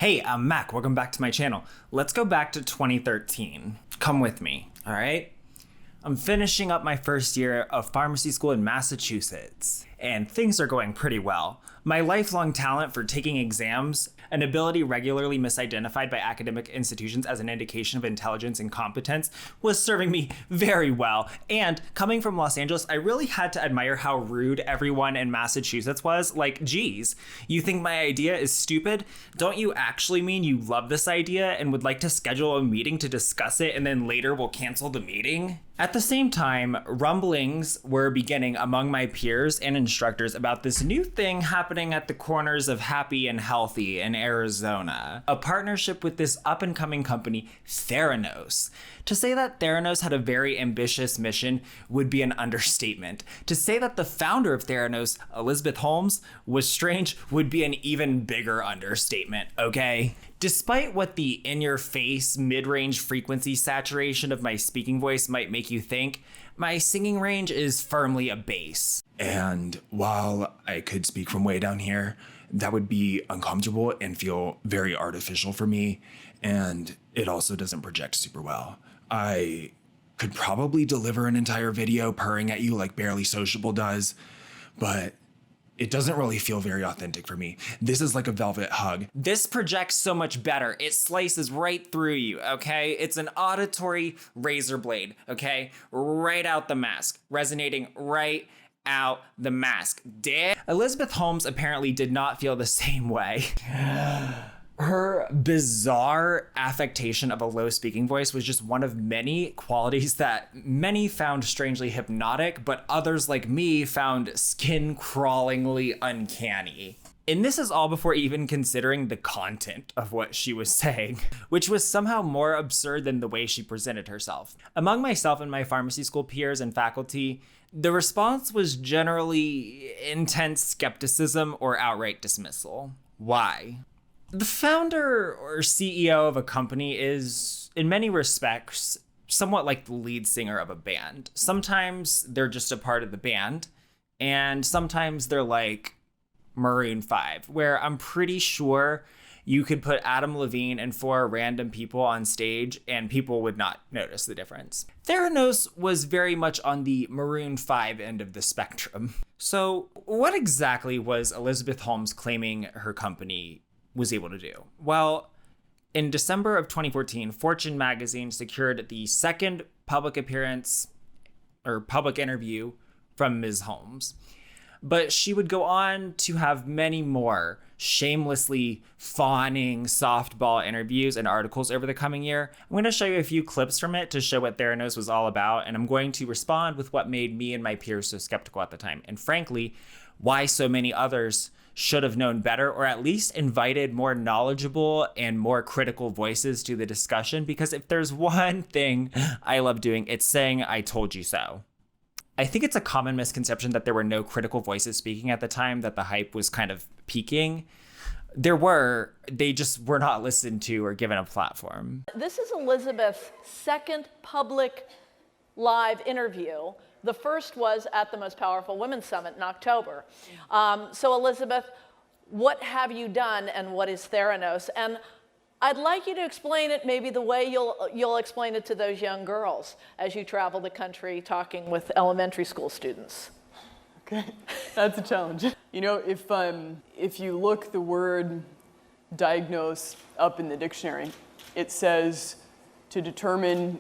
Hey, I'm Mac. Welcome back to my channel. Let's go back to 2013. Come with me, all right? I'm finishing up my first year of pharmacy school in Massachusetts, and things are going pretty well. My lifelong talent for taking exams, an ability regularly misidentified by academic institutions as an indication of intelligence and competence, was serving me very well. And coming from Los Angeles, I really had to admire how rude everyone in Massachusetts was. Like, geez, you think my idea is stupid? Don't you actually mean you love this idea and would like to schedule a meeting to discuss it and then later will cancel the meeting? At the same time, rumblings were beginning among my peers and instructors about this new thing happening at the corners of Happy and Healthy in Arizona, a partnership with this up-and-coming company, Theranos. To say that Theranos had a very ambitious mission would be an understatement. To say that the founder of Theranos, Elizabeth Holmes, was strange would be an even bigger understatement, okay? Despite what the in-your-face, mid-range frequency saturation of my speaking voice might make you think, my singing range is firmly a bass. And while I could speak from way down here, that would be uncomfortable and feel very artificial for me, and it also doesn't project super well. I could probably deliver an entire video purring at you like Barely Sociable does, but it doesn't really feel very authentic for me. This is like a velvet hug. This projects so much better. It slices right through you, okay? It's an auditory razor blade, okay? Right out the mask, resonating right out the mask. Elizabeth Holmes apparently did not feel the same way. Her bizarre affectation of a low speaking voice was just one of many qualities that many found strangely hypnotic, but others like me found skin-crawlingly uncanny. And this is all before even considering the content of what she was saying, which was somehow more absurd than the way she presented herself. Among myself and my pharmacy school peers and faculty, the response was generally intense skepticism or outright dismissal. Why? The founder or CEO of a company is, in many respects, somewhat like the lead singer of a band. Sometimes they're just a part of the band, and sometimes they're like Maroon 5, where I'm pretty sure you could put Adam Levine and 4 random people on stage and people would not notice the difference. Theranos was very much on the Maroon 5 end of the spectrum. So what exactly was Elizabeth Holmes claiming her company was able to do? Well, in December of 2014, Fortune magazine secured the second public appearance or public interview from Ms. Holmes. But she would go on to have many more shamelessly fawning softball interviews and articles over the coming year. I'm going to show you a few clips from it to show what Theranos was all about, and I'm going to respond with what made me and my peers so skeptical at the time, and frankly, why so many others should have known better, or at least invited more knowledgeable and more critical voices to the discussion, because if there's one thing I love doing, it's saying I told you so. I think it's a common misconception that there were no critical voices speaking at the time, that the hype was kind of peaking. There were, they just were not listened to or given a platform. This is Elizabeth's second public live interview. The first was at the Most Powerful Women's Summit in October. So Elizabeth, what have you done and what is Theranos? And I'd like you to explain it maybe the way you'll explain it to those young girls as you travel the country talking with elementary school students. Okay, that's a challenge. You know, if you look the word diagnose up in the dictionary, it says to determine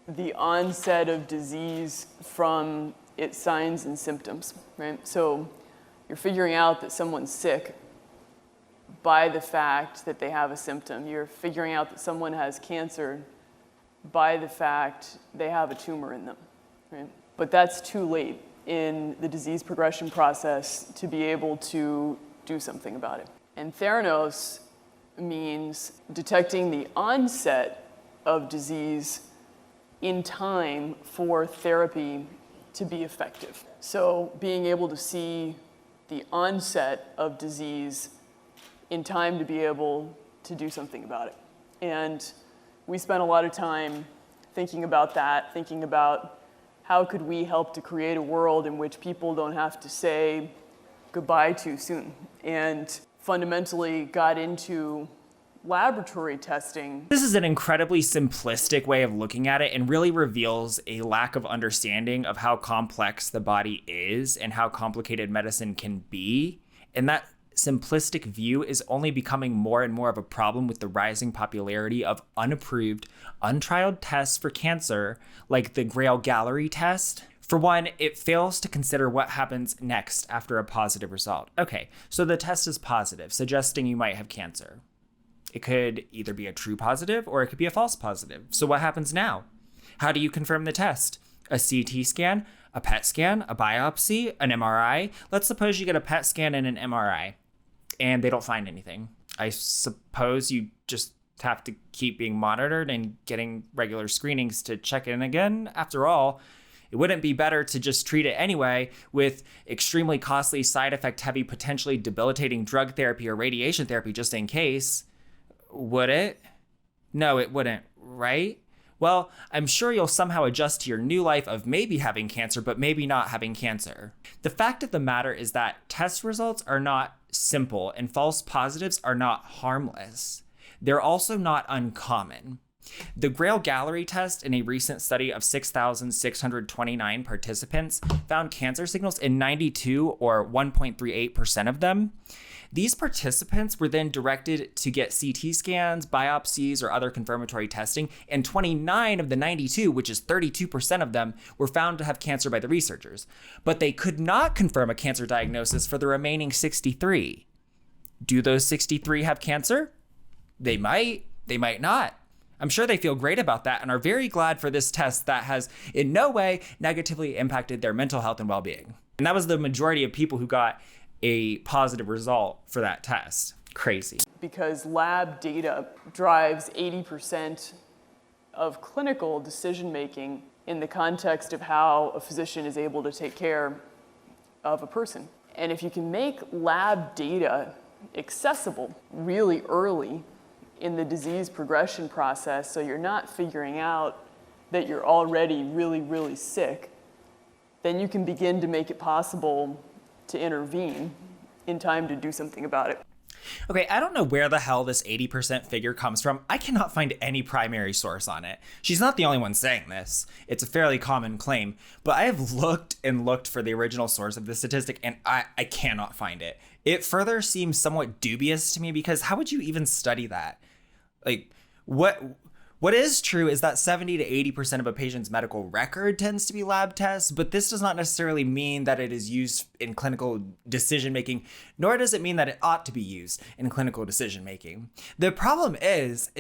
the onset of disease from its signs and symptoms, right? So you're figuring out that someone's sick by the fact that they have a symptom. You're figuring out that someone has cancer by the fact they have a tumor in them, right? But that's too late in the disease progression process to be able to do something about it. And Theranos means detecting the onset of disease in time for therapy to be effective. So being able to see the onset of disease in time to be able to do something about it. And we spent a lot of time thinking about that, thinking about how could we help to create a world in which people don't have to say goodbye too soon. And fundamentally got into laboratory testing. This is an incredibly simplistic way of looking at it and really reveals a lack of understanding of how complex the body is and how complicated medicine can be. And that simplistic view is only becoming more and more of a problem with the rising popularity of unapproved, untrialed tests for cancer, like the Grail Gallery test. For one, it fails to consider what happens next after a positive result. Okay, so the test is positive, suggesting you might have cancer. It could either be a true positive or it could be a false positive. So what happens now? How do you confirm the test? A CT scan, a PET scan, a biopsy, an MRI? Let's suppose you get a PET scan and an MRI and they don't find anything. I suppose you just have to keep being monitored and getting regular screenings to check in again. After all, it wouldn't be better to just treat it anyway with extremely costly, side effect heavy, potentially debilitating drug therapy or radiation therapy just in case. Would it? No, it wouldn't, right? Well, I'm sure you'll somehow adjust to your new life of maybe having cancer, but maybe not having cancer. The fact of the matter is that test results are not simple and false positives are not harmless. They're also not uncommon. The Grail Gallery test in a recent study of 6,629 participants found cancer signals in 92 or 1.38% of them. These participants were then directed to get CT scans, biopsies, or other confirmatory testing, and 29 of the 92, which is 32% of them, were found to have cancer by the researchers. But they could not confirm a cancer diagnosis for the remaining 63. Do those 63 have cancer? They might not. I'm sure they feel great about that and are very glad for this test that has in no way negatively impacted their mental health and well-being. And that was the majority of people who got a positive result for that test. Crazy. Because lab data drives 80% of clinical decision-making in the context of how a physician is able to take care of a person. And if you can make lab data accessible really early in the disease progression process, so you're not figuring out that you're already really, really sick, then you can begin to make it possible to intervene in time to do something about it. Okay, I don't know where the hell this 80% figure comes from. I cannot find any primary source on it. She's not the only one saying this. It's a fairly common claim, but I have looked and looked for the original source of this statistic and I cannot find it. It further seems somewhat dubious to me because how would you even study that? Like, what is true is that 70 to 80% of a patient's medical record tends to be lab tests, but this does not necessarily mean that it is used in clinical decision-making, nor does it mean that it ought to be used in clinical decision-making. The problem is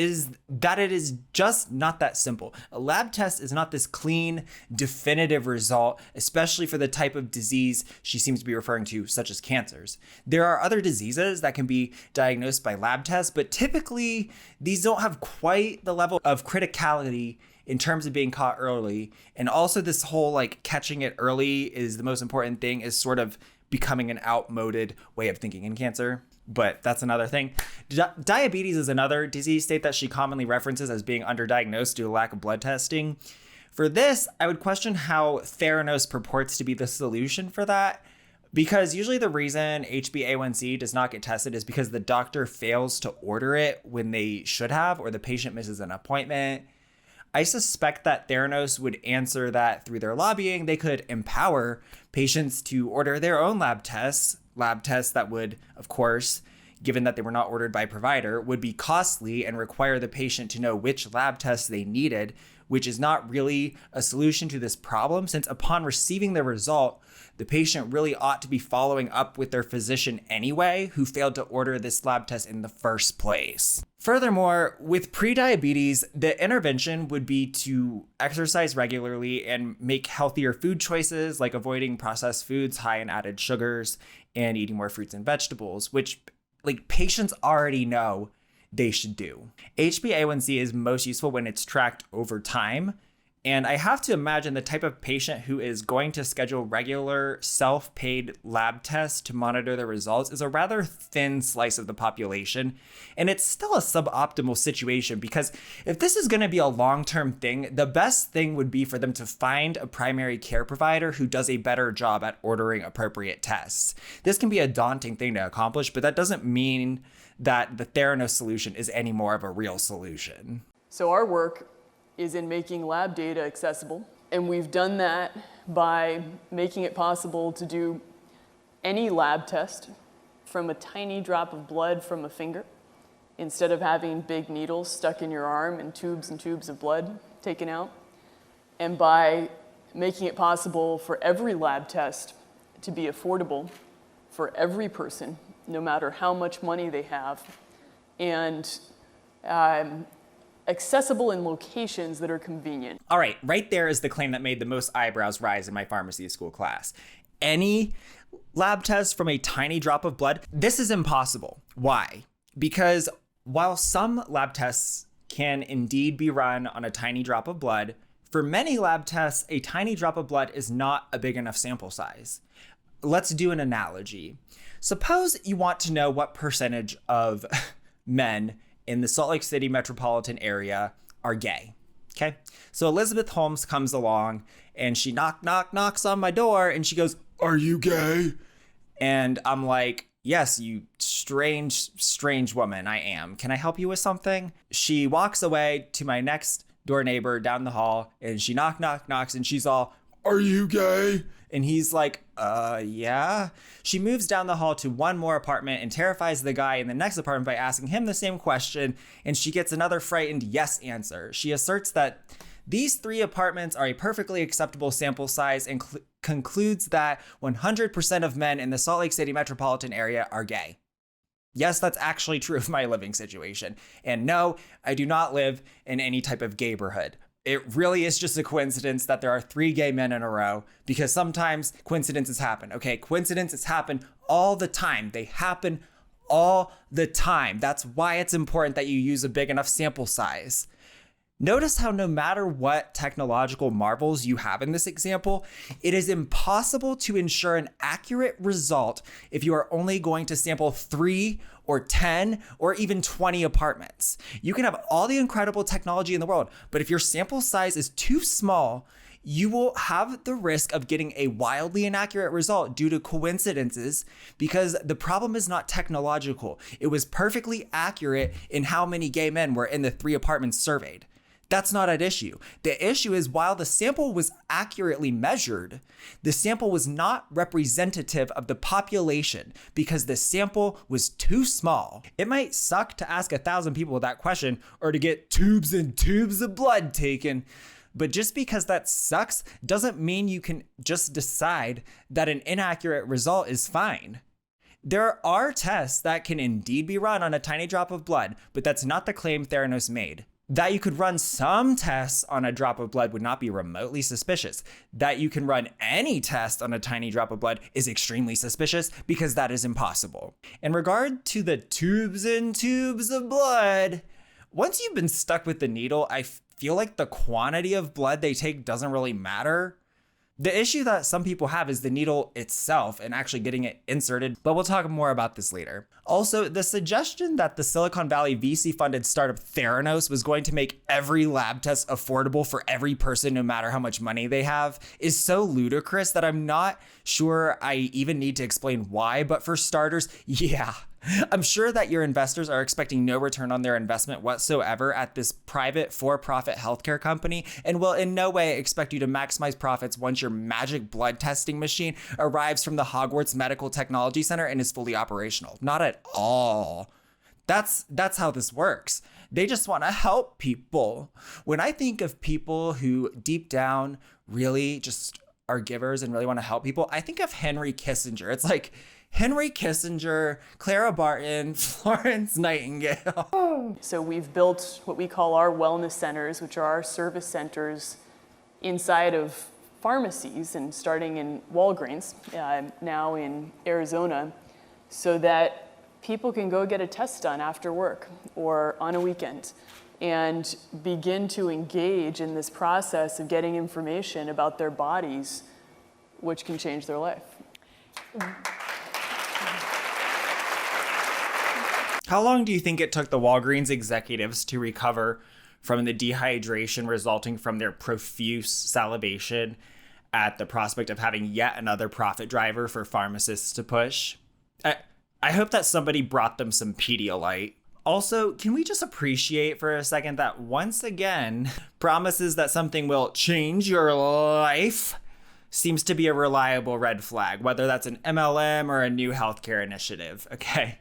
that it is just not that simple. A lab test is not this clean, definitive result, especially for the type of disease she seems to be referring to, such as cancers. There are other diseases that can be diagnosed by lab tests, but typically these don't have quite the level of criticality in terms of being caught early. And also this whole like catching it early is the most important thing is sort of becoming an outmoded way of thinking in cancer. But that's another thing. Diabetes is another disease state that she commonly references as being underdiagnosed due to lack of blood testing. For this, I would question how Theranos purports to be the solution for that. Because usually the reason HbA1c does not get tested is because the doctor fails to order it when they should have, or the patient misses an appointment. I suspect that Theranos would answer that through their lobbying. They could empower patients to order their own lab tests that would, of course, given that they were not ordered by a provider, would be costly and require the patient to know which lab tests they needed, which is not really a solution to this problem, since upon receiving the result, the patient really ought to be following up with their physician anyway, who failed to order this lab test in the first place. Furthermore, with prediabetes, the intervention would be to exercise regularly and make healthier food choices, like avoiding processed foods high in added sugars and eating more fruits and vegetables, which like patients already know they should do. HbA1c is most useful when it's tracked over time. And I have to imagine the type of patient who is going to schedule regular self-paid lab tests to monitor the results is a rather thin slice of the population. And it's still a suboptimal situation because if this is going to be a long-term thing, the best thing would be for them to find a primary care provider who does a better job at ordering appropriate tests. This can be a daunting thing to accomplish, but that doesn't mean that the Theranos solution is any more of a real solution. So our work is in making lab data accessible, and we've done that by making it possible to do any lab test from a tiny drop of blood from a finger, instead of having big needles stuck in your arm and tubes of blood taken out, and by making it possible for every lab test to be affordable for every person, no matter how much money they have, and accessible in locations that are convenient. All right, right there is the claim that made the most eyebrows rise in my pharmacy school class. Any lab test from a tiny drop of blood? This is impossible. Why? Because while some lab tests can indeed be run on a tiny drop of blood, for many lab tests, a tiny drop of blood is not a big enough sample size. Let's do an analogy. Suppose you want to know what percentage of men in the Salt Lake City metropolitan area are gay. Okay? So Elizabeth Holmes comes along and she knocks on my door and she goes, "Are you gay?" And I'm like, "Yes, you strange woman, I am. Can I help you with something?" She walks away to my next door neighbor down the hall and she knocks and she's all, "Are you gay?" And he's like, yeah. She moves down the hall to one more apartment and terrifies the guy in the next apartment by asking him the same question. And she gets another frightened yes answer. She asserts that these 3 apartments are a perfectly acceptable sample size and concludes that 100% of men in the Salt Lake City metropolitan area are gay. Yes, that's actually true of my living situation. And no, I do not live in any type of gayborhood. It really is just a coincidence that there are 3 gay men in a row, because sometimes coincidences happen. Okay, coincidences happen all the time. They happen all the time. That's why it's important that you use a big enough sample size. Notice how no matter what technological marvels you have in this example, it is impossible to ensure an accurate result if you are only going to sample 3 or 10 or even 20 apartments. You can have all the incredible technology in the world, but if your sample size is too small, you will have the risk of getting a wildly inaccurate result due to coincidences, because the problem is not technological. It was perfectly accurate in how many gay men were in the 3 apartments surveyed. That's not at issue. The issue is, while the sample was accurately measured, the sample was not representative of the population because the sample was too small. It might suck to ask 1,000 people that question or to get tubes and tubes of blood taken, but just because that sucks doesn't mean you can just decide that an inaccurate result is fine. There are tests that can indeed be run on a tiny drop of blood, but that's not the claim Theranos made. That you could run some tests on a drop of blood would not be remotely suspicious. That you can run any test on a tiny drop of blood is extremely suspicious, because that is impossible. In regard to the tubes and tubes of blood, once you've been stuck with the needle, I feel like the quantity of blood they take doesn't really matter. The issue that some people have is the needle itself and actually getting it inserted, but we'll talk more about this later. Also, the suggestion that the Silicon Valley VC-funded startup Theranos was going to make every lab test affordable for every person no matter how much money they have is so ludicrous that I'm not sure I even need to explain why, but for starters, yeah. I'm sure that your investors are expecting no return on their investment whatsoever at this private for-profit healthcare company, and will in no way expect you to maximize profits once your magic blood testing machine arrives from the Hogwarts Medical Technology Center and is fully operational. Not at all. That's how this works. They just want to help people. When I think of people who deep down really just are givers and really want to help people, I think of Henry Kissinger. It's like Henry Kissinger, Clara Barton, Florence Nightingale. So we've built what we call our wellness centers, which are our service centers inside of pharmacies, and starting in Walgreens, now in Arizona, so that people can go get a test done after work or on a weekend and begin to engage in this process of getting information about their bodies, which can change their life. How long do you think it took the Walgreens executives to recover from the dehydration resulting from their profuse salivation at the prospect of having yet another profit driver for pharmacists to push? I hope that somebody brought them some Pedialyte. Also, can we just appreciate for a second that once again, promises that something will change your life seems to be a reliable red flag, whether that's an MLM or a new healthcare initiative, okay?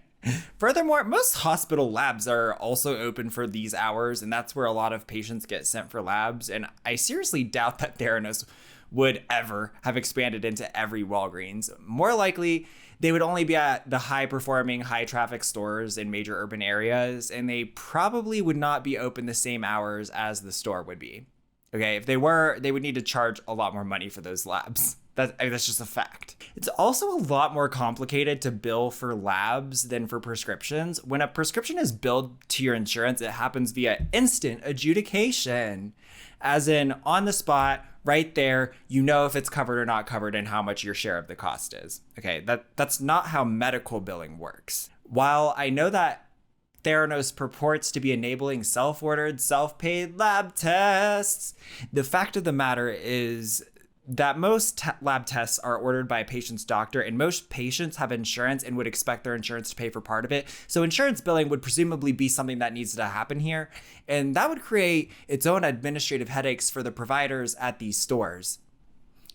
Furthermore, most hospital labs are also open for these hours, and that's where a lot of patients get sent for labs, and I seriously doubt that Theranos would ever have expanded into every Walgreens. More likely, they would only be at the high-performing, high-traffic stores in major urban areas, and they probably would not be open the same hours as the store would be. Okay, if they were, they would need to charge a lot more money for those labs. That's just a fact. It's also a lot more complicated to bill for labs than for prescriptions. When a prescription is billed to your insurance, it happens via instant adjudication. As in, on the spot, right there, you know if it's covered or not covered and how much your share of the cost is. Okay, that's not how medical billing works. While I know that Theranos purports to be enabling self-ordered, self-paid lab tests, the fact of the matter is that most lab tests are ordered by a patient's doctor, and most patients have insurance and would expect their insurance to pay for part of it. So insurance billing would presumably be something that needs to happen here, and that would create its own administrative headaches for the providers at these stores.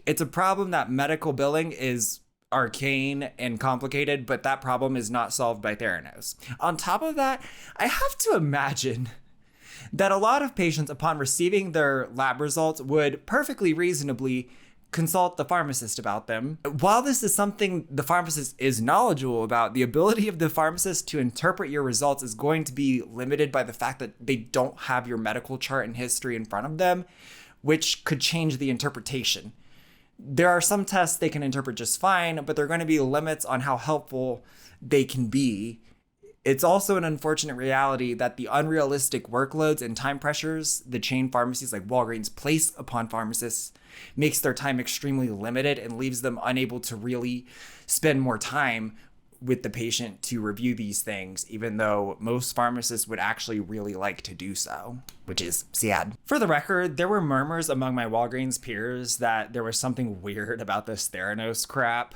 It's a problem that medical billing is arcane and complicated, but that problem is not solved by Theranos. On top of that, I have to imagine that a lot of patients, upon receiving their lab results, would perfectly reasonably consult the pharmacist about them. While this is something the pharmacist is knowledgeable about, the ability of the pharmacist to interpret your results is going to be limited by the fact that they don't have your medical chart and history in front of them, which could change the interpretation. There are some tests they can interpret just fine, but there are going to be limits on how helpful they can be. It's also an unfortunate reality that the unrealistic workloads and time pressures the chain pharmacies like Walgreens place upon pharmacists makes their time extremely limited and leaves them unable to really spend more time with the patient to review these things, even though most pharmacists would actually really like to do so, which is sad. For the record, there were murmurs among my Walgreens peers that there was something weird about this Theranos crap,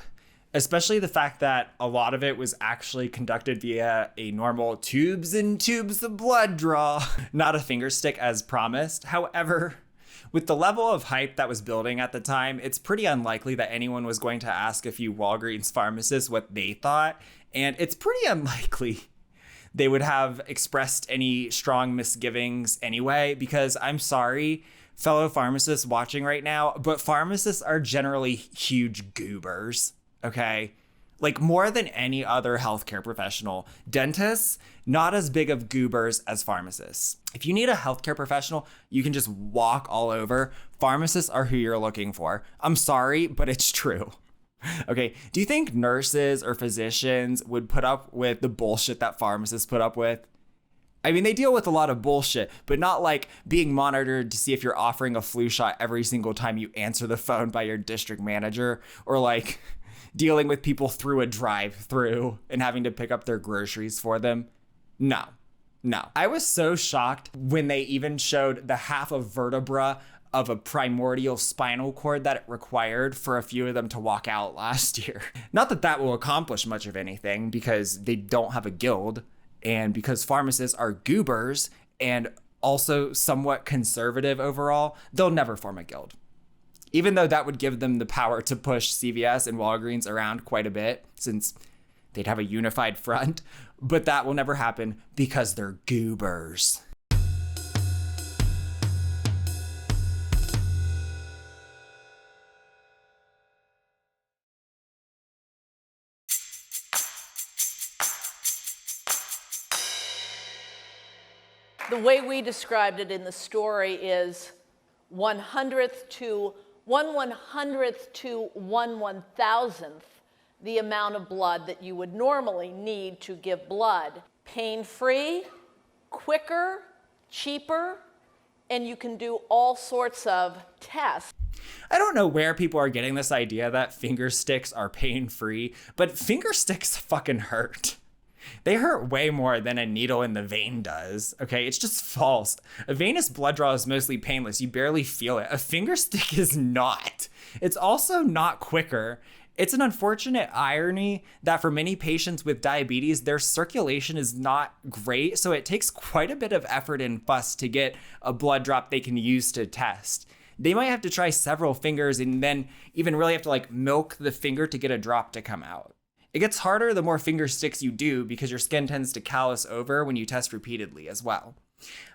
especially the fact that a lot of it was actually conducted via a normal tubes and tubes of blood draw, not a finger stick as promised. However, with the level of hype that was building at the time, it's pretty unlikely that anyone was going to ask a few Walgreens pharmacists what they thought, and it's pretty unlikely they would have expressed any strong misgivings anyway, because I'm sorry, fellow pharmacists watching right now, but pharmacists are generally huge goobers, okay? Like more than any other healthcare professional. Dentists, not as big of goobers as pharmacists. If you need a healthcare professional, you can just walk all over. Pharmacists are who you're looking for. I'm sorry, but it's true. Okay, do you think nurses or physicians would put up with the bullshit that pharmacists put up with? I mean, they deal with a lot of bullshit, but not like being monitored to see if you're offering a flu shot every single time you answer the phone by your district manager, or like dealing with people through a drive-through and having to pick up their groceries for them. No. I was so shocked when they even showed the half of vertebra of a primordial spinal cord that it required for a few of them to walk out last year. Not that that will accomplish much of anything, because they don't have a guild, and because pharmacists are goobers and also somewhat conservative overall, they'll never form a guild. Even though that would give them the power to push CVS and Walgreens around quite a bit, since they'd have a unified front, but that will never happen because they're goobers. The way we described it in the story is 1/100th to 1/100th to 1/1000th the amount of blood that you would normally need to give blood. Pain-free, quicker, cheaper, and you can do all sorts of tests. I don't know where people are getting this idea that finger sticks are pain-free, but finger sticks fucking hurt. They hurt way more than a needle in the vein does, okay? It's just false. A venous blood draw is mostly painless. You barely feel it. A finger stick is not. It's also not quicker, It's an unfortunate irony that for many patients with diabetes, their circulation is not great, so it takes quite a bit of effort and fuss to get a blood drop they can use to test. They might have to try several fingers and then even really have to like milk the finger to get a drop to come out. It gets harder the more finger sticks you do because your skin tends to callus over when you test repeatedly as well.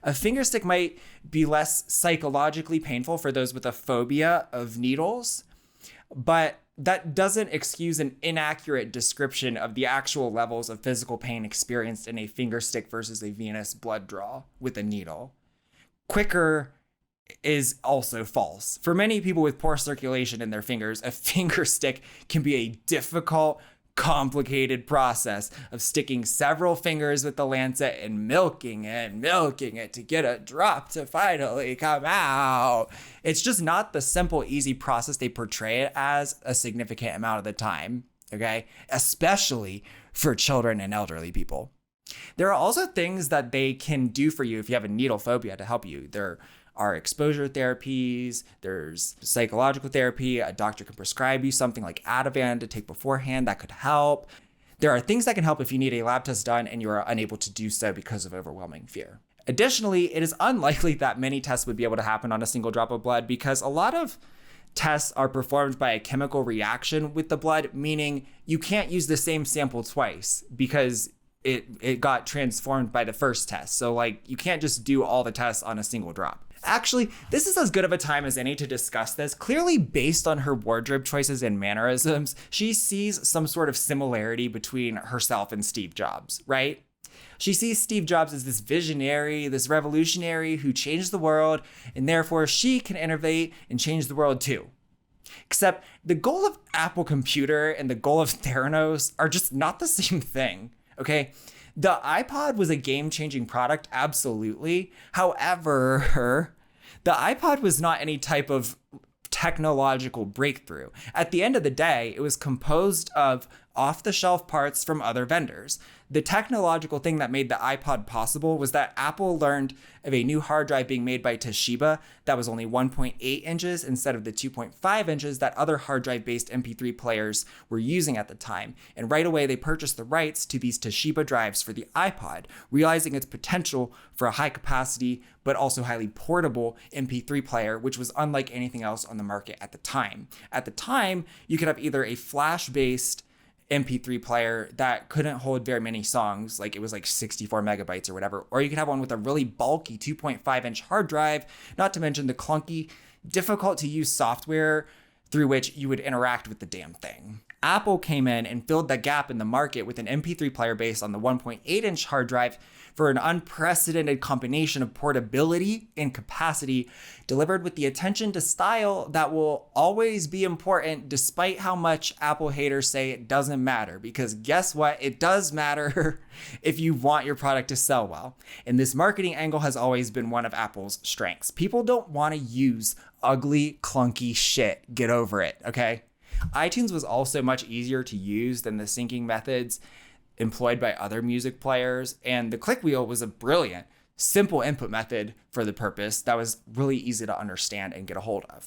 A finger stick might be less psychologically painful for those with a phobia of needles, but that doesn't excuse an inaccurate description of the actual levels of physical pain experienced in a finger stick versus a venous blood draw with a needle. Quicker is also false. For many people with poor circulation in their fingers, a finger stick can be a difficult, complicated process of sticking several fingers with the lancet and milking it to get a drop to finally come out. It's just not the simple, easy process they portray it as a significant amount of the time, okay? Especially for children and elderly people. There are also things that they can do for you if you have a needle phobia to help you. There are exposure therapies, there's psychological therapy, a doctor can prescribe you something like Ativan to take beforehand that could help. There are things that can help if you need a lab test done and you are unable to do so because of overwhelming fear. Additionally, it is unlikely that many tests would be able to happen on a single drop of blood because a lot of tests are performed by a chemical reaction with the blood, meaning you can't use the same sample twice because it got transformed by the first test. So like you can't just do all the tests on a single drop. Actually, this is as good of a time as any to discuss this. Clearly, based on her wardrobe choices and mannerisms, she sees some sort of similarity between herself and Steve Jobs, right? She sees Steve Jobs as this visionary, this revolutionary who changed the world, and therefore she can innovate and change the world too. Except the goal of Apple Computer and the goal of Theranos are just not the same thing, okay? The iPod was a game-changing product, absolutely. However, the iPod was not any type of technological breakthrough. At the end of the day, it was composed of off-the-shelf parts from other vendors. The technological thing that made the iPod possible was that Apple learned of a new hard drive being made by Toshiba that was only 1.8 inches instead of the 2.5 inches that other hard drive-based MP3 players were using at the time. And right away, they purchased the rights to these Toshiba drives for the iPod, realizing its potential for a high-capacity but also highly portable MP3 player, which was unlike anything else on the market at the time. At the time, you could have either a flash-based MP3 player that couldn't hold very many songs, like it was like 64 megabytes or whatever, or you could have one with a really bulky 2.5 inch hard drive, not to mention the clunky, difficult to use software through which you would interact with the damn thing. Apple came in and filled the gap in the market with an MP3 player based on the 1.8 inch hard drive for an unprecedented combination of portability and capacity, delivered with the attention to style that will always be important despite how much Apple haters say it doesn't matter. Because guess what? It does matter if you want your product to sell well. And this marketing angle has always been one of Apple's strengths. People don't want to use ugly, clunky shit. Get over it, okay? iTunes was also much easier to use than the syncing methods employed by other music players, and the click wheel was a brilliant, simple input method for the purpose that was really easy to understand and get a hold of.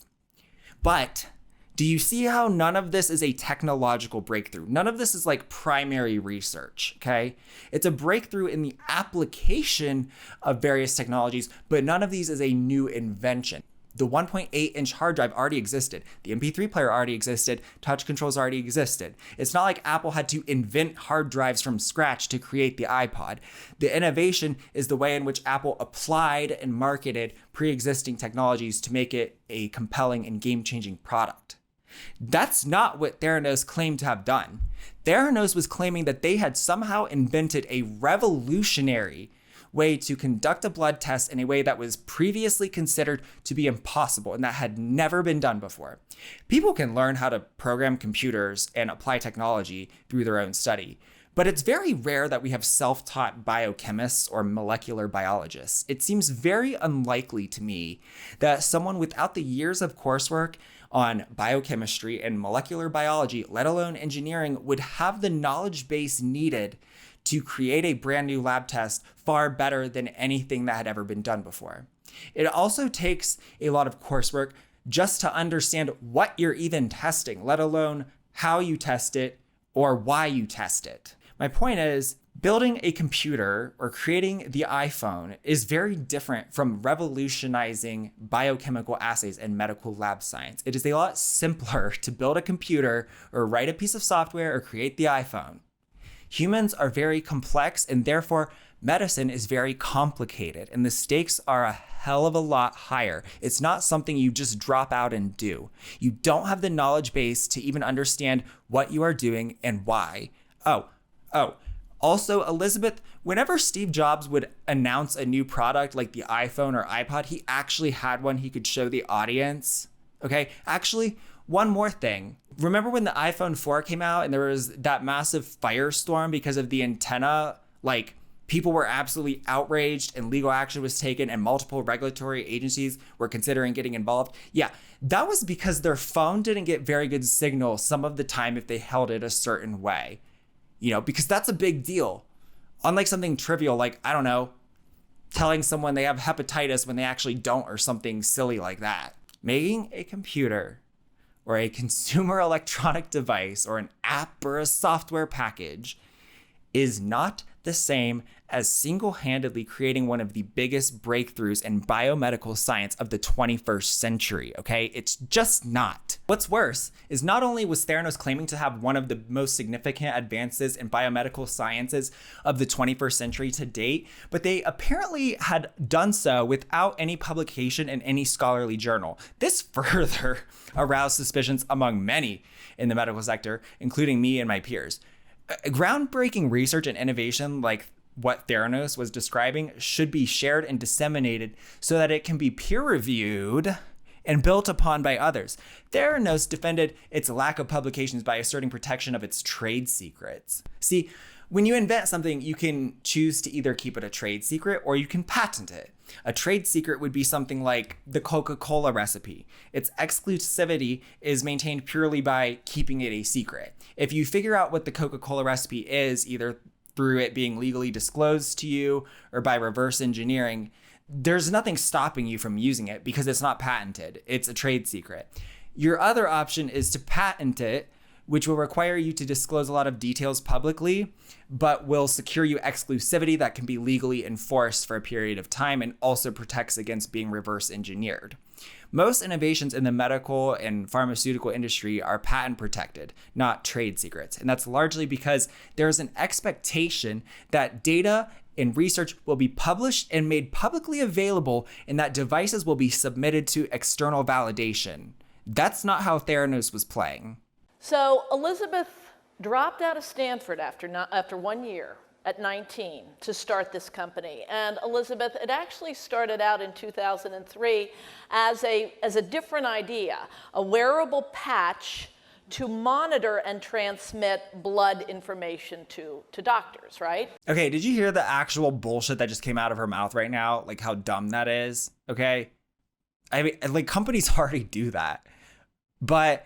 But do you see how none of this is a technological breakthrough? None of this is like primary research, okay? It's a breakthrough in the application of various technologies, but none of these is a new invention. The 1.8 inch hard drive already existed. The MP3 player already existed. Touch controls already existed. It's not like Apple had to invent hard drives from scratch to create the iPod. The innovation is the way in which Apple applied and marketed pre-existing technologies to make it a compelling and game-changing product. That's not what Theranos claimed to have done. Theranos was claiming that they had somehow invented a revolutionary way to conduct a blood test in a way that was previously considered to be impossible and that had never been done before. People can learn how to program computers and apply technology through their own study, but it's very rare that we have self-taught biochemists or molecular biologists. It seems very unlikely to me that someone without the years of coursework on biochemistry and molecular biology, let alone engineering, would have the knowledge base needed to create a brand new lab test far better than anything that had ever been done before. It also takes a lot of coursework just to understand what you're even testing, let alone how you test it, or why you test it. My point is, building a computer or creating the iPhone is very different from revolutionizing biochemical assays and medical lab science. It is a lot simpler to build a computer or write a piece of software or create the iPhone. Humans are very complex, and therefore medicine is very complicated, and the stakes are a hell of a lot higher. It's not something you just drop out and do. You don't have the knowledge base to even understand what you are doing and why. Also, Elizabeth, whenever Steve Jobs would announce a new product like the iPhone or iPod, he actually had one he could show the audience. Okay, actually, one more thing. Remember when the iPhone 4 came out and there was that massive firestorm because of the antenna? Like, people were absolutely outraged and legal action was taken and multiple regulatory agencies were considering getting involved. Yeah, that was because their phone didn't get very good signal some of the time if they held it a certain way. Because that's a big deal. Unlike something trivial like, I don't know, telling someone they have hepatitis when they actually don't or something silly like that. Making a computer or a consumer electronic device or an app or a software package is not the same as single-handedly creating one of the biggest breakthroughs in biomedical science of the 21st century, okay? It's just not. What's worse is not only was Theranos claiming to have one of the most significant advances in biomedical sciences of the 21st century to date, but they apparently had done so without any publication in any scholarly journal. This further aroused suspicions among many in the medical sector, including me and my peers. Groundbreaking research and innovation like what Theranos was describing should be shared and disseminated so that it can be peer-reviewed and built upon by others. Theranos defended its lack of publications by asserting protection of its trade secrets. See, when you invent something, you can choose to either keep it a trade secret or you can patent it. A trade secret would be something like the Coca-Cola recipe. Its exclusivity is maintained purely by keeping it a secret. If you figure out what the Coca-Cola recipe is, either through it being legally disclosed to you or by reverse engineering, there's nothing stopping you from using it because it's not patented. It's a trade secret. Your other option is to patent it, which will require you to disclose a lot of details publicly, but will secure you exclusivity that can be legally enforced for a period of time and also protects against being reverse engineered. Most innovations in the medical and pharmaceutical industry are patent protected, not trade secrets. And that's largely because there's an expectation that data and research will be published and made publicly available and that devices will be submitted to external validation. That's not how Theranos was playing. So Elizabeth dropped out of Stanford after 1 year at 19 to start this company. And Elizabeth, it actually started out in 2003 as a different idea, a wearable patch to monitor and transmit blood information to doctors, right? Okay, did you hear the actual bullshit that just came out of her mouth right now? Like how dumb that is, okay? I mean, like companies already do that. But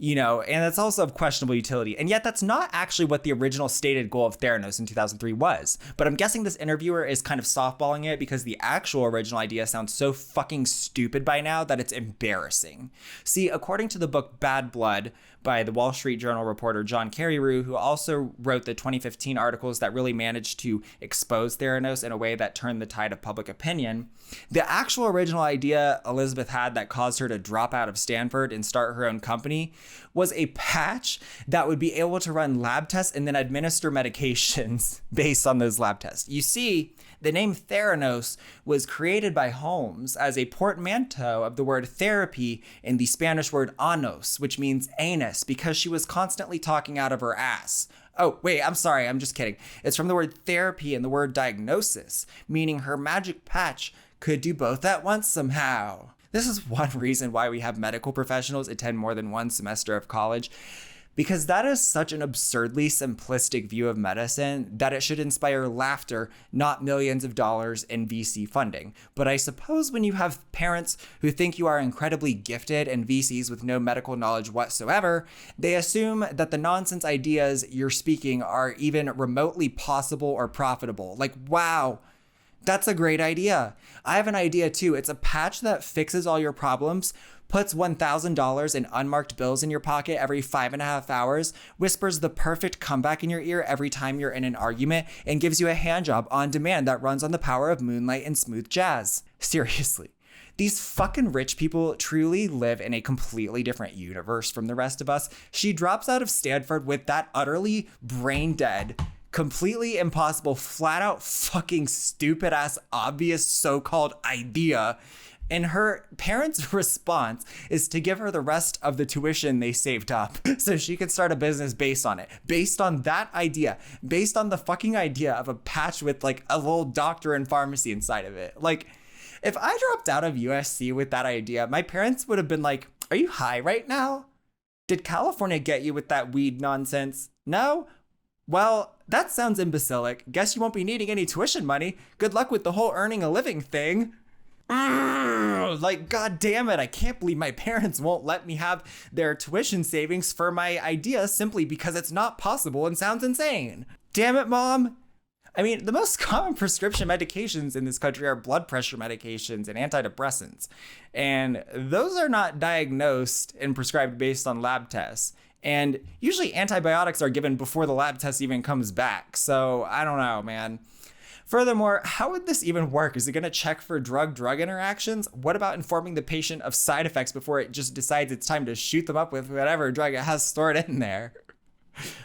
and it's also of questionable utility. And yet that's not actually what the original stated goal of Theranos in 2003 was. But I'm guessing this interviewer is kind of softballing it because the actual original idea sounds so fucking stupid by now that it's embarrassing. See, according to the book Bad Blood by the Wall Street Journal reporter John Carreyrou, who also wrote the 2015 articles that really managed to expose Theranos in a way that turned the tide of public opinion, the actual original idea Elizabeth had that caused her to drop out of Stanford and start her own company was a patch that would be able to run lab tests and then administer medications based on those lab tests. You see, the name Theranos was created by Holmes as a portmanteau of the word therapy and the Spanish word anos, which means anus, because she was constantly talking out of her ass. Oh, wait, I'm sorry, I'm just kidding. It's from the word therapy and the word diagnosis, meaning her magic patch could do both at once somehow. This is one reason why we have medical professionals attend more than one semester of college, because that is such an absurdly simplistic view of medicine that it should inspire laughter, not millions of dollars in VC funding. But I suppose when you have parents who think you are incredibly gifted and VCs with no medical knowledge whatsoever, they assume that the nonsense ideas you're speaking are even remotely possible or profitable. Like, wow, That's a great idea. I have an idea too. It's a patch that fixes all your problems, puts $1,000 in unmarked bills in your pocket every 5.5 hours, whispers the perfect comeback in your ear every time you're in an argument, and gives you a handjob on demand that runs on the power of moonlight and smooth jazz. Seriously. These fucking rich people truly live in a completely different universe from the rest of us. She drops out of Stanford with that utterly brain dead, completely impossible, flat out fucking stupid ass obvious so-called idea. And her parents' response is to give her the rest of the tuition they saved up so she could start a business based on it, based on that idea, based on the fucking idea of a patch with like a little doctor and pharmacy inside of it. Like, if I dropped out of USC with that idea, my parents would have been like, are you high right now? Did California get you with that weed nonsense? No? Well, that sounds imbecilic. Guess you won't be needing any tuition money. Good luck with the whole earning a living thing. Like, god damn it, I can't believe my parents won't let me have their tuition savings for my idea simply because it's not possible and sounds insane. Damn it, Mom. I mean, the most common prescription medications in this country are blood pressure medications and antidepressants. And those are not diagnosed and prescribed based on lab tests. And usually antibiotics are given before the lab test even comes back. So I don't know, man. Furthermore, how would this even work? Is it going to check for drug-drug interactions? What about informing the patient of side effects before it just decides it's time to shoot them up with whatever drug it has stored in there?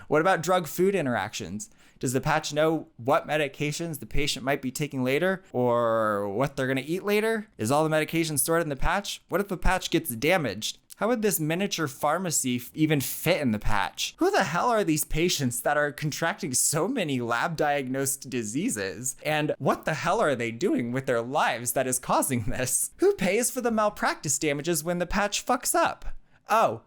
What about drug-food interactions? Does the patch know what medications the patient might be taking later or what they're going to eat later? Is all the medication stored in the patch? What if the patch gets damaged? How would this miniature pharmacy even fit in the patch? Who the hell are these patients that are contracting so many lab-diagnosed diseases? And what the hell are they doing with their lives that is causing this? Who pays for the malpractice damages when the patch fucks up? Oh,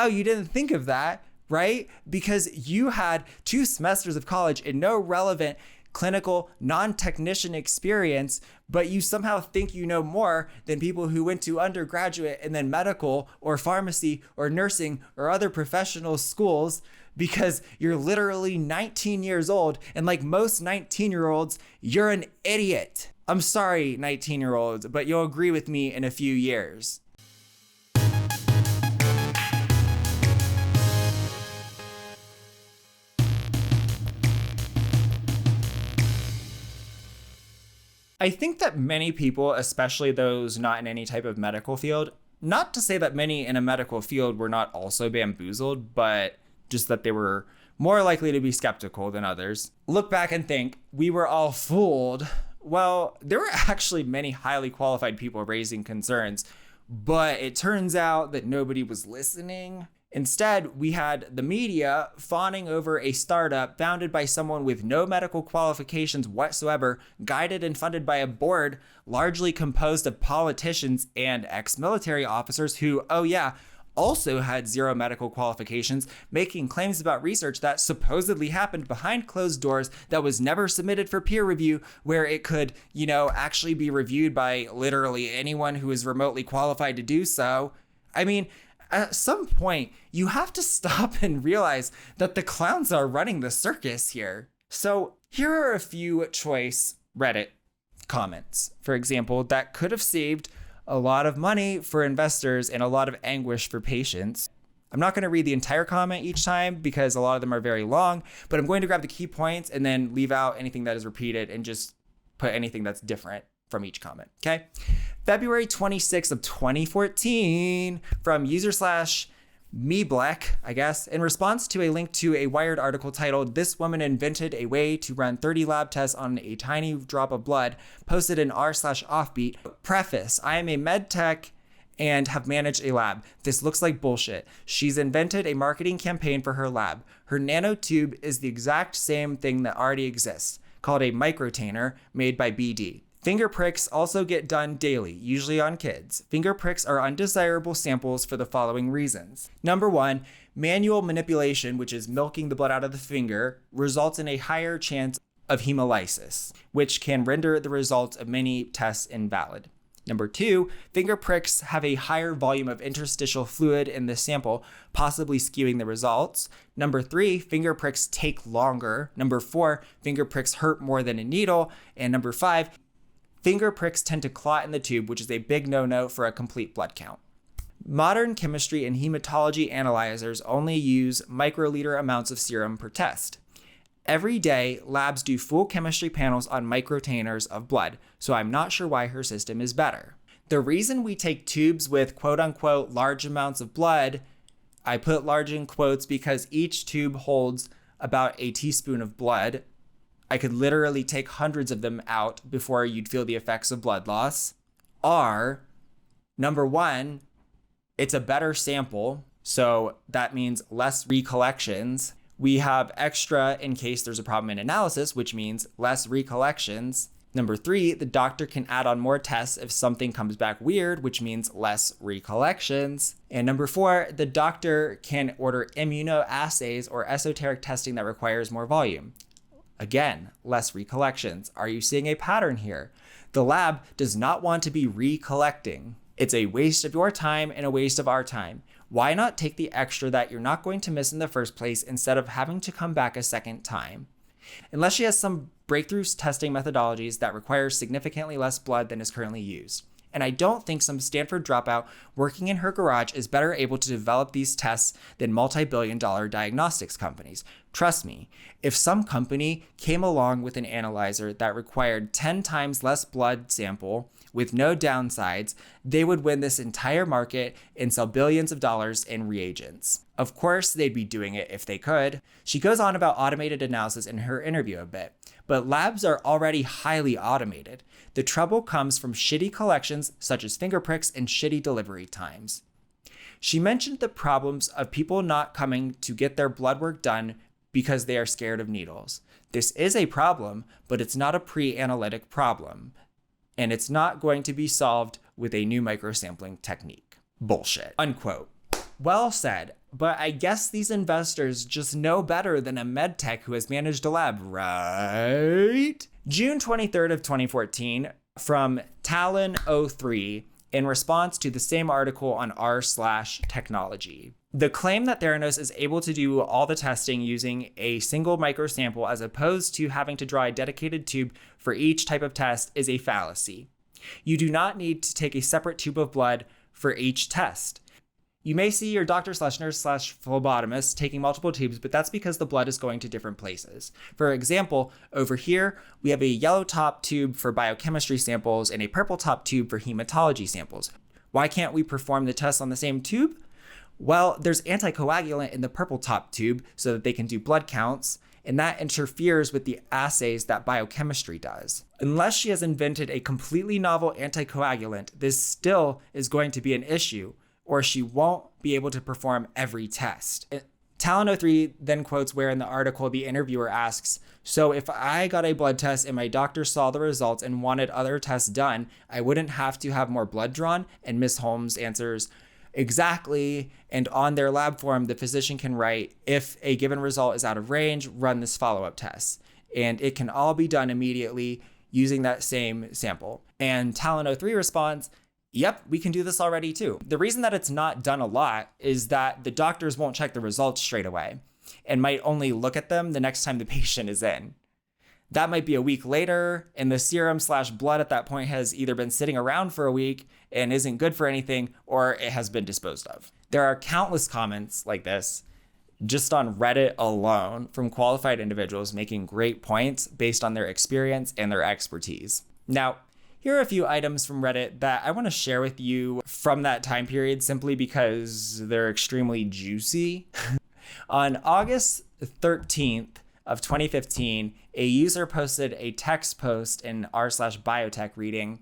you didn't think of that, right? Because you had 2 semesters of college and no relevant clinical non-technician experience, but you somehow think you know more than people who went to undergraduate and then medical or pharmacy or nursing or other professional schools because you're literally 19 years old. And like most 19-year-olds, you're an idiot. I'm sorry, 19-year-olds, but you'll agree with me in a few years. I think that many people, especially those not in any type of medical field, not to say that many in a medical field were not also bamboozled, but just that they were more likely to be skeptical than others, look back and think, we were all fooled. Well, there were actually many highly qualified people raising concerns, but it turns out that nobody was listening. Instead, we had the media fawning over a startup founded by someone with no medical qualifications whatsoever, guided and funded by a board largely composed of politicians and ex-military officers who, also had 0 medical qualifications, making claims about research that supposedly happened behind closed doors that was never submitted for peer review, where it could, actually be reviewed by literally anyone who is remotely qualified to do so. I mean, at some point, you have to stop and realize that the clowns are running the circus here. So here are a few choice Reddit comments, for example, that could have saved a lot of money for investors and a lot of anguish for patients. I'm not going to read the entire comment each time because a lot of them are very long, but I'm going to grab the key points and then leave out anything that is repeated and just put anything that's different from each comment, okay? February 26th of 2014 from user/mebleck, I guess, in response to a link to a Wired article titled, "This woman invented a way to run 30 lab tests on a tiny drop of blood," posted in r/offbeat. Preface, I am a med tech and have managed a lab. This looks like bullshit. She's invented a marketing campaign for her lab. Her nanotube is the exact same thing that already exists, called a microtainer, made by BD. Finger pricks also get done daily, usually on kids. Finger pricks are undesirable samples for the following reasons. Number 1, manual manipulation, which is milking the blood out of the finger, results in a higher chance of hemolysis, which can render the results of many tests invalid. Number 2, finger pricks have a higher volume of interstitial fluid in the sample, possibly skewing the results. Number 3, finger pricks take longer. Number 4, finger pricks hurt more than a needle. And number 5, Finger pricks tend to clot in the tube, which is a big no-no for a complete blood count. Modern chemistry and hematology analyzers only use microliter amounts of serum per test. Every day, labs do full chemistry panels on microtainers of blood, so I'm not sure why her system is better. The reason we take tubes with quote-unquote large amounts of blood, I put large in quotes because each tube holds about a teaspoon of blood. I could literally take hundreds of them out before you'd feel the effects of blood loss, are, number one, it's a better sample, so that means less recollections. We have extra in case there's a problem in analysis, which means less recollections. Number three, the doctor can add on more tests if something comes back weird, which means less recollections. And number four, the doctor can order immunoassays or esoteric testing that requires more volume. Again, less recollections. Are you seeing a pattern here? The lab does not want to be recollecting. It's a waste of your time and a waste of our time. Why not take the extra that you're not going to miss in the first place instead of having to come back a second time? Unless she has some breakthrough testing methodologies that require significantly less blood than is currently used. And I don't think some Stanford dropout working in her garage is better able to develop these tests than multi-billion-dollar diagnostics companies. Trust me, if some company came along with an analyzer that required 10 times less blood sample with no downsides, they would win this entire market and sell billions of dollars in reagents. Of course, they'd be doing it if they could. She goes on about automated analysis in her interview a bit, but labs are already highly automated. The trouble comes from shitty collections such as finger pricks and shitty delivery times. She mentioned the problems of people not coming to get their blood work done because they are scared of needles. This is a problem, but it's not a pre-analytic problem. And it's not going to be solved with a new microsampling technique. Bullshit. Unquote. Well said, but I guess these investors just know better than a medtech who has managed a lab, right? June 23rd of 2014, from Talon03, in response to the same article on r/technology. The claim that Theranos is able to do all the testing using a single microsample as opposed to having to draw a dedicated tube for each type of test is a fallacy. You do not need to take a separate tube of blood for each test. You may see your doctor/nurse/phlebotomist taking multiple tubes, but that's because the blood is going to different places. For example, over here, we have a yellow top tube for biochemistry samples and a purple top tube for hematology samples. Why can't we perform the tests on the same tube? Well, there's anticoagulant in the purple top tube so that they can do blood counts, and that interferes with the assays that biochemistry does. Unless she has invented a completely novel anticoagulant, this still is going to be an issue, or she won't be able to perform every test. Talon03 then quotes where in the article the interviewer asks, so if I got a blood test and my doctor saw the results and wanted other tests done, I wouldn't have to have more blood drawn? And Ms. Holmes answers, exactly, and on their lab form, the physician can write, if a given result is out of range, run this follow-up test. And it can all be done immediately using that same sample. And Talon03 responds, yep, we can do this already too. The reason that it's not done a lot is that the doctors won't check the results straight away and might only look at them the next time the patient is in. That might be a week later, and the serum/blood at that point has either been sitting around for a week and isn't good for anything, or it has been disposed of. There are countless comments like this just on Reddit alone from qualified individuals making great points based on their experience and their expertise. Now, here are a few items from Reddit that I want to share with you from that time period simply because they're extremely juicy. On August 13th of 2015, a user posted a text post in r/biotech reading,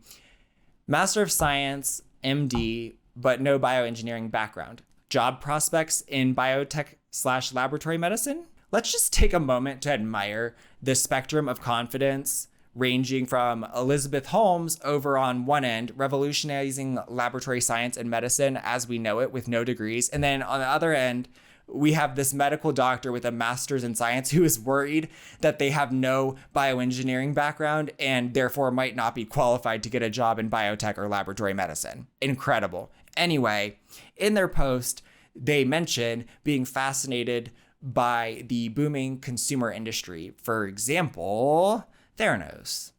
Master of Science, MD, but no bioengineering background. Job prospects in biotech/laboratory medicine? Let's just take a moment to admire the spectrum of confidence ranging from Elizabeth Holmes over on one end, revolutionizing laboratory science and medicine as we know it with no degrees. And then on the other end, we have this medical doctor with a master's in science who is worried that they have no bioengineering background and therefore might not be qualified to get a job in biotech or laboratory medicine. Incredible. Anyway, in their post, they mention being fascinated by the booming consumer industry. For example, Theranos.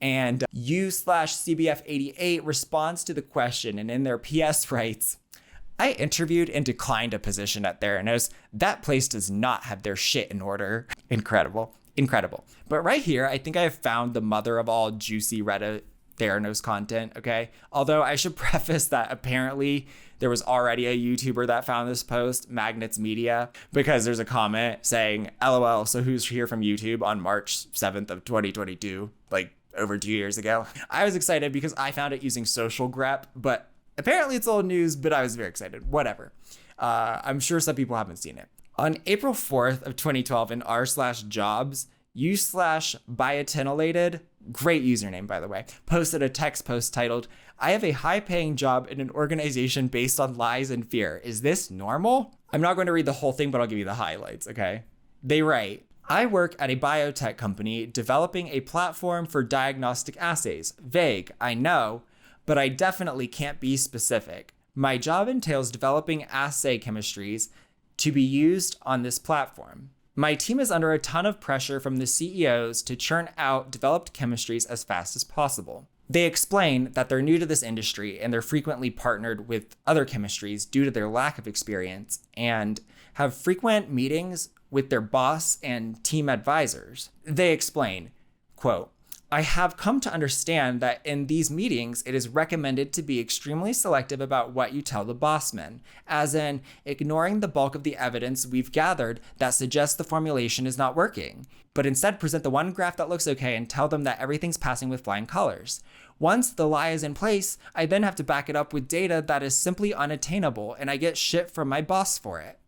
And U/CBF88 responds to the question and in their PS writes, I interviewed and declined a position at Theranos. That place does not have their shit in order. Incredible. But right here, I think I have found the mother of all juicy Reddit Theranos content, okay? Although I should preface that apparently there was already a YouTuber that found this post, Magnets Media, because there's a comment saying, LOL, so who's here from YouTube on March 7th of 2022, like over 2 years ago. I was excited because I found it using social grep, but apparently it's old news, but I was very excited. Whatever. I'm sure some people haven't seen it. On April 4th of 2012 in r/jobs, u/bioengineering, great username by the way, posted a text post titled, I have a high-paying job in an organization based on lies and fear. Is this normal? I'm not going to read the whole thing, but I'll give you the highlights, okay? They write, I work at a biotech company developing a platform for diagnostic assays. Vague, I know, but I definitely can't be specific. My job entails developing assay chemistries to be used on this platform. My team is under a ton of pressure from the CEOs to churn out developed chemistries as fast as possible. They explain that they're new to this industry and they're frequently partnered with other chemistries due to their lack of experience and have frequent meetings with their boss and team advisors. They explain, quote, I have come to understand that in these meetings, it is recommended to be extremely selective about what you tell the bossmen, as in ignoring the bulk of the evidence we've gathered that suggests the formulation is not working, but instead present the one graph that looks okay and tell them that everything's passing with flying colors. Once the lie is in place, I then have to back it up with data that is simply unattainable, and I get shit from my boss for it.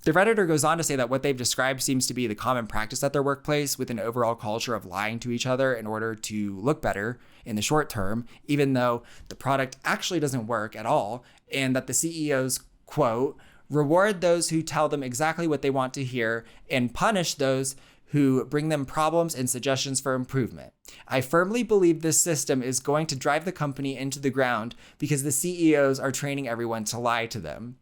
The Redditor goes on to say that what they've described seems to be the common practice at their workplace, with an overall culture of lying to each other in order to look better in the short term, even though the product actually doesn't work at all, and that the CEOs, quote, reward those who tell them exactly what they want to hear and punish those who bring them problems and suggestions for improvement. I firmly believe this system is going to drive the company into the ground because the CEOs are training everyone to lie to them.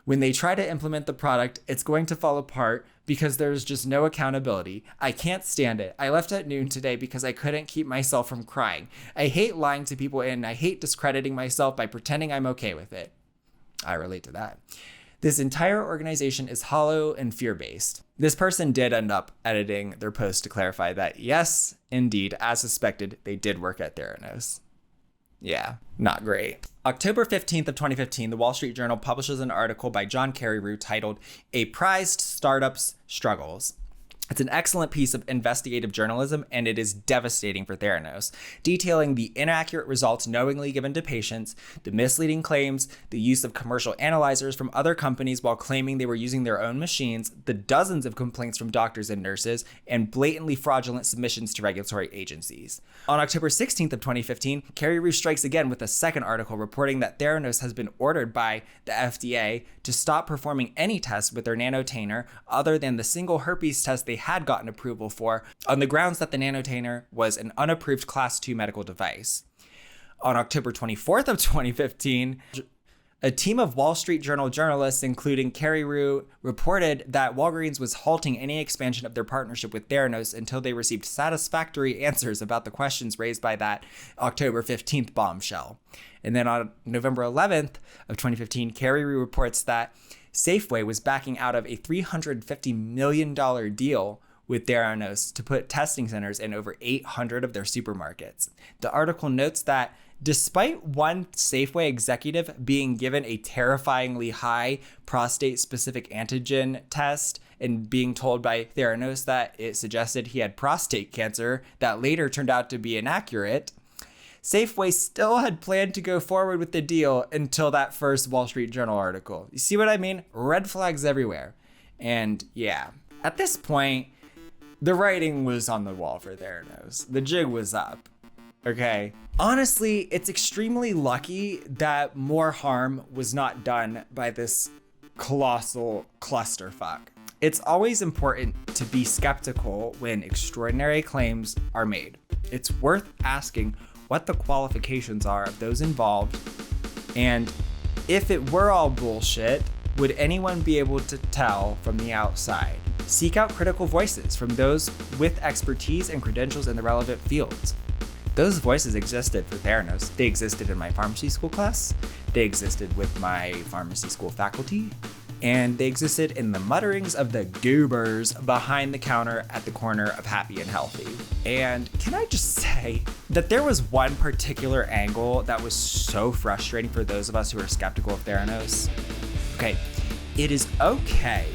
When they try to implement the product, it's going to fall apart because there's just no accountability. I can't stand it. I left at noon today because I couldn't keep myself from crying. I hate lying to people and I hate discrediting myself by pretending I'm okay with it. I relate to that. This entire organization is hollow and fear-based. This person did end up editing their post to clarify that, yes, indeed, as suspected, they did work at Theranos. Yeah, not great. October 15th of 2015, the Wall Street Journal publishes an article by John Carreyrou titled A Prized Startup's Struggles. It's an excellent piece of investigative journalism, and it is devastating for Theranos, detailing the inaccurate results knowingly given to patients, the misleading claims, the use of commercial analyzers from other companies while claiming they were using their own machines, the dozens of complaints from doctors and nurses, and blatantly fraudulent submissions to regulatory agencies. On October 16th of 2015, Carreyrou strikes again with a second article reporting that Theranos has been ordered by the FDA to stop performing any tests with their nanotainer other than the single herpes test they had gotten approval for, on the grounds that the nanotainer was an unapproved Class 2 medical device. On October 24th of 2015, a team of Wall Street Journal journalists, including Carreyrou, reported that Walgreens was halting any expansion of their partnership with Theranos until they received satisfactory answers about the questions raised by that October 15th bombshell. And then on November 11th of 2015, Carreyrou reports that Safeway was backing out of a $350 million deal with Theranos to put testing centers in over 800 of their supermarkets. The article notes that despite one Safeway executive being given a terrifyingly high prostate-specific antigen test and being told by Theranos that it suggested he had prostate cancer that later turned out to be inaccurate, Safeway still had planned to go forward with the deal until that first Wall Street Journal article. You see what I mean? Red flags everywhere. And yeah, at this point, the writing was on the wall for Theranos. The jig was up. Okay. Honestly, it's extremely lucky that more harm was not done by this colossal clusterfuck. It's always important to be skeptical when extraordinary claims are made. It's worth asking what the qualifications are of those involved, and if it were all bullshit, would anyone be able to tell from the outside? Seek out critical voices from those with expertise and credentials in the relevant fields. Those voices existed for Theranos. They existed in my pharmacy school class. They existed with my pharmacy school faculty. And they existed in the mutterings of the goobers behind the counter at the corner of Happy and Healthy. And can I just say that there was one particular angle that was so frustrating for those of us who are skeptical of Theranos? Okay, it is okay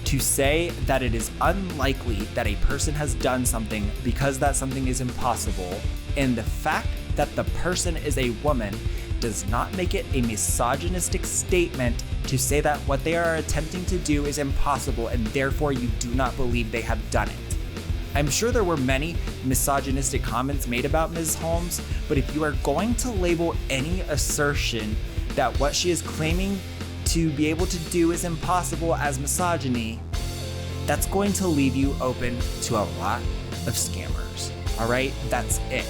to say that it is unlikely that a person has done something because that something is impossible, and the fact that the person is a woman does not make it a misogynistic statement to say that what they are attempting to do is impossible and therefore you do not believe they have done it. I'm sure there were many misogynistic comments made about Ms. Holmes, but if you are going to label any assertion that what she is claiming to be able to do is impossible as misogyny, that's going to leave you open to a lot of scammers. All right, that's it.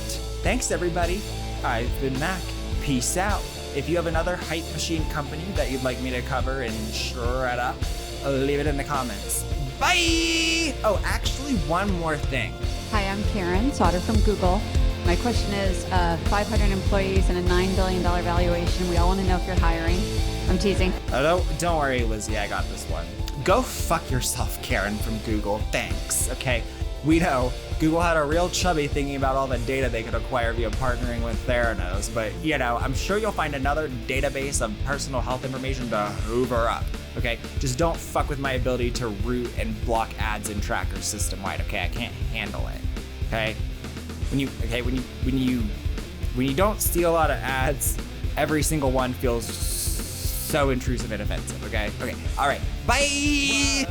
Thanks everybody. I've been Mac. Peace out. If you have another hype machine company that you'd like me to cover and shred up, leave it in the comments. Bye! Oh, actually, one more thing. Hi, I'm Karen Sauter from Google. My question is 500 employees and a $9 billion valuation. We all want to know if you're hiring. I'm teasing. Oh, don't worry, Lizzie, I got this one. Go fuck yourself, Karen from Google. Thanks, okay? We know Google had a real chubby thinking about all the data they could acquire via partnering with Theranos, but you know, I'm sure you'll find another database of personal health information to hoover up, okay? Just don't fuck with my ability to route and block ads and trackers system-wide, okay? I can't handle it, okay? When you don't steal a lot of ads, every single one feels so intrusive and offensive, okay? Okay, all right, bye!